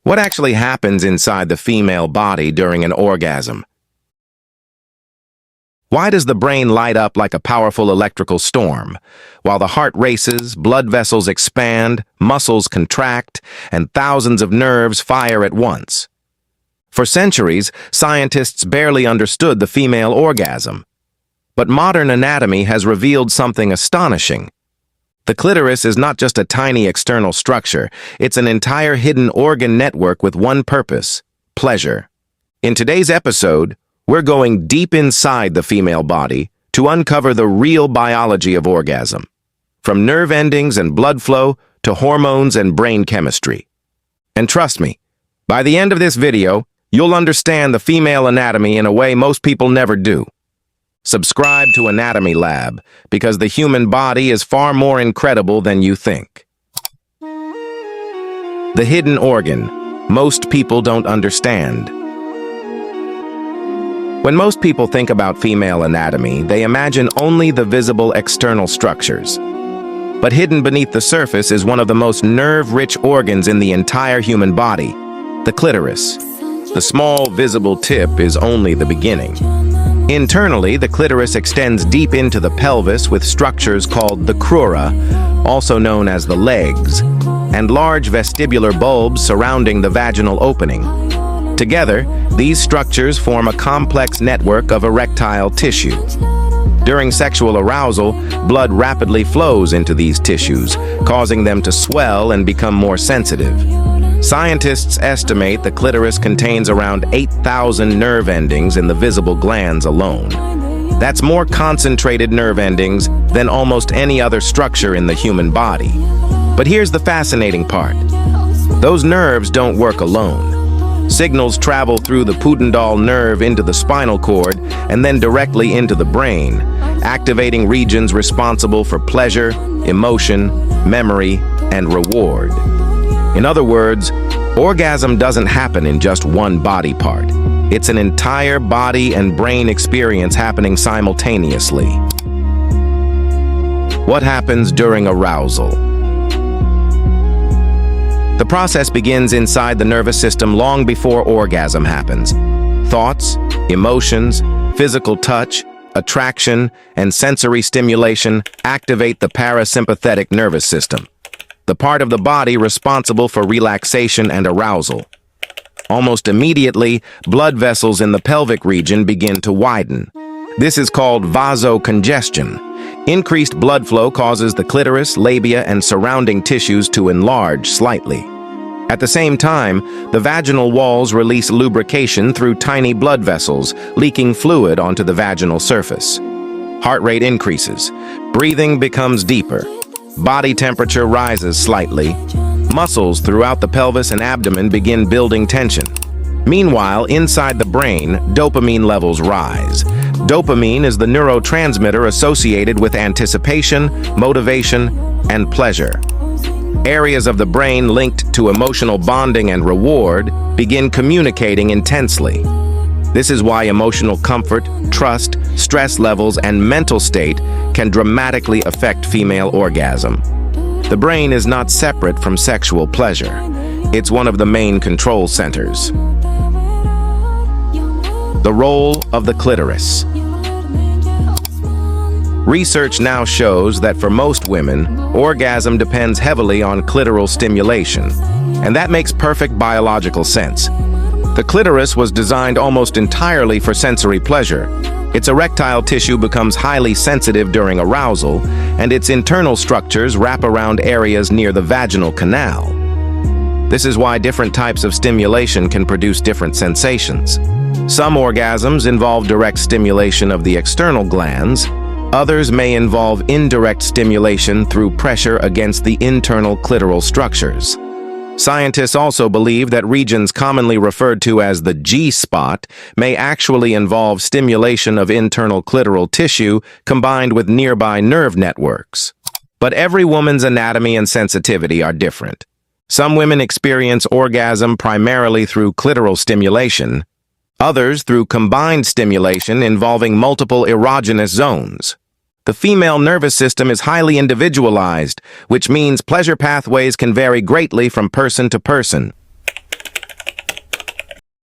What actually happens inside the female body during an orgasm? Why does the brain light up like a powerful electrical storm? While the heart races, blood vessels expand, muscles contract, and thousands of nerves fire at once. For centuries, scientists barely understood the female orgasm. But modern anatomy has revealed something astonishing. The clitoris is not just a tiny external structure, it's an entire hidden organ network with one purpose: pleasure. In today's episode, we're going deep inside the female body to uncover the real biology of orgasm, from nerve endings and blood flow to hormones and brain chemistry. And trust me, by the end of this video, you'll understand the female anatomy in a way most people never do. Subscribe to AnatomyLab, because the human body is far more incredible than you think. The hidden organ most people don't understand. When most people think about female anatomy, they imagine only the visible external structures. But hidden beneath the surface is one of the most nerve-rich organs in the entire human body, the clitoris. The small, visible tip is only the beginning. Internally, the clitoris extends deep into the pelvis with structures called the crura, also known as the legs, and large vestibular bulbs surrounding the vaginal opening. Together, these structures form a complex network of erectile tissue. During sexual arousal, blood rapidly flows into these tissues, causing them to swell and become more sensitive. Scientists estimate the clitoris contains around 8,000 nerve endings in the visible glands alone. That's more concentrated nerve endings than almost any other structure in the human body. But here's the fascinating part. Those nerves don't work alone. Signals travel through the pudendal nerve into the spinal cord and then directly into the brain, activating regions responsible for pleasure, emotion, memory, and reward. In other words, orgasm doesn't happen in just one body part. It's an entire body and brain experience happening simultaneously. What happens during arousal? The process begins inside the nervous system long before orgasm happens. Thoughts, emotions, physical touch, attraction, and sensory stimulation activate the parasympathetic nervous system, the part of the body responsible for relaxation and arousal. Almost immediately, blood vessels in the pelvic region begin to widen. This is called vasocongestion. Increased blood flow causes the clitoris, labia, and surrounding tissues to enlarge slightly. At the same time, the vaginal walls release lubrication through tiny blood vessels, leaking fluid onto the vaginal surface. Heart rate increases. Breathing becomes deeper. Body temperature rises slightly. Muscles throughout the pelvis and abdomen begin building tension. Meanwhile, inside the brain, dopamine levels rise. Dopamine is the neurotransmitter associated with anticipation, motivation, and pleasure. Areas of the brain linked to emotional bonding and reward begin communicating intensely. This is why emotional comfort, trust, stress levels, and mental state can dramatically affect female orgasm. The brain is not separate from sexual pleasure. It's one of the main control centers. The role of the clitoris. Research now shows that for most women, orgasm depends heavily on clitoral stimulation, and that makes perfect biological sense. The clitoris was designed almost entirely for sensory pleasure. Its erectile tissue becomes highly sensitive during arousal, and its internal structures wrap around areas near the vaginal canal. This is why different types of stimulation can produce different sensations. Some orgasms involve direct stimulation of the external glands. Others may involve indirect stimulation through pressure against the internal clitoral structures. Scientists also believe that regions commonly referred to as the G-spot may actually involve stimulation of internal clitoral tissue combined with nearby nerve networks. But every woman's anatomy and sensitivity are different. Some women experience orgasm primarily through clitoral stimulation, others through combined stimulation involving multiple erogenous zones. The female nervous system is highly individualized, which means pleasure pathways can vary greatly from person to person.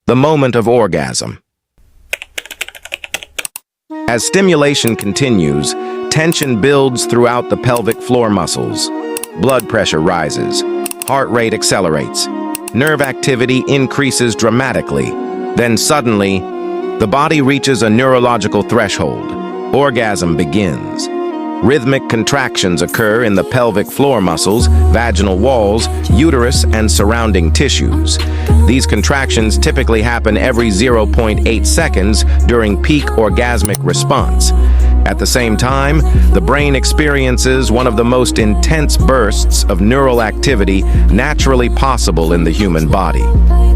the moment of orgasm. As stimulation continues, tension builds throughout the pelvic floor muscles. Blood pressure rises, heart rate accelerates, nerve activity increases dramatically. Then suddenly, the body reaches a neurological threshold. Orgasm begins. Rhythmic contractions occur in the pelvic floor muscles, vaginal walls, uterus, and surrounding tissues. These contractions typically happen every 0.8 seconds during peak orgasmic response. At the same time, the brain experiences one of the most intense bursts of neural activity naturally possible in the human body.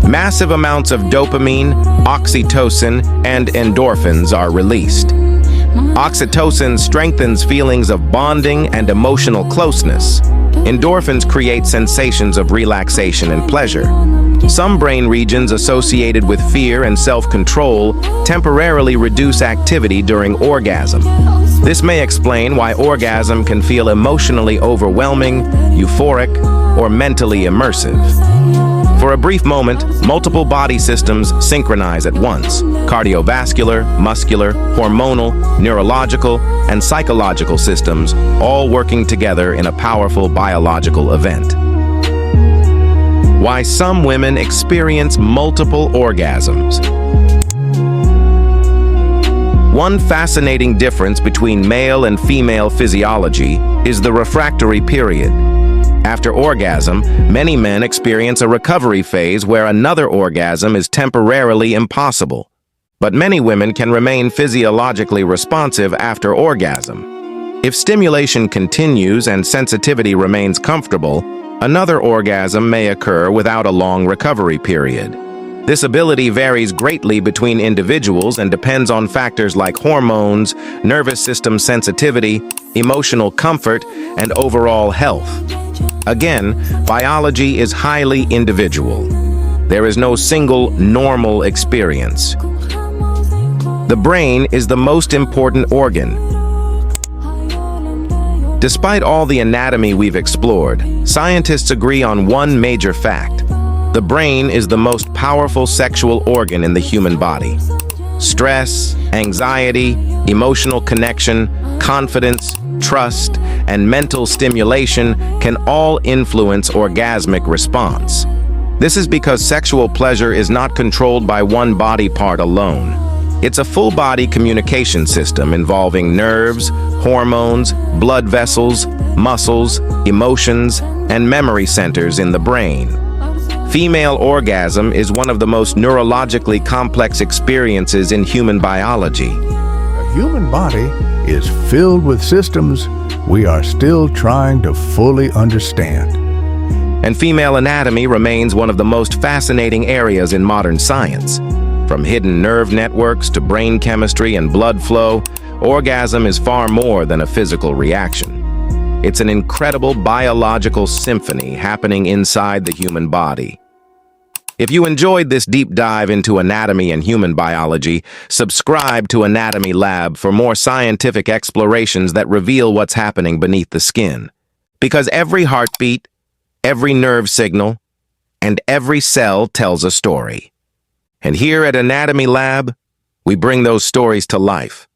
Massive amounts of dopamine, oxytocin, and endorphins are released. Oxytocin strengthens feelings of bonding and emotional closeness. Endorphins create sensations of relaxation and pleasure. Some brain regions associated with fear and self-control temporarily reduce activity during orgasm. This may explain why orgasm can feel emotionally overwhelming, euphoric, or mentally immersive. For a brief moment, multiple body systems synchronize at once: cardiovascular, muscular, hormonal, neurological, and psychological systems, all working together in a powerful biological event. Why some women experience multiple orgasms. One fascinating difference between male and female physiology is the refractory period. After orgasm, many men experience a recovery phase where another orgasm is temporarily impossible. But many women can remain physiologically responsive after orgasm. If stimulation continues and sensitivity remains comfortable, another orgasm may occur without a long recovery period. This ability varies greatly between individuals and depends on factors like hormones, nervous system sensitivity, emotional comfort, and overall health. Again, biology is highly individual. There is no single normal experience. The brain is the most important organ. Despite all the anatomy we've explored, scientists agree on one major fact. The brain is the most powerful sexual organ in the human body. Stress, anxiety, emotional connection, confidence, trust, and mental stimulation can all influence orgasmic response. This is because sexual pleasure is not controlled by one body part alone. It's a full-body communication system involving nerves, hormones, blood vessels, muscles, emotions, and memory centers in the brain. Female orgasm is one of the most neurologically complex experiences in human biology. The human body is filled with systems we are still trying to fully understand. And female anatomy remains one of the most fascinating areas in modern science. From hidden nerve networks to brain chemistry and blood flow, orgasm is far more than a physical reaction. It's an incredible biological symphony happening inside the human body. If you enjoyed this deep dive into anatomy and human biology, subscribe to AnatomyLab for more scientific explorations that reveal what's happening beneath the skin. Because every heartbeat, every nerve signal, and every cell tells a story. And here at AnatomyLab, we bring those stories to life.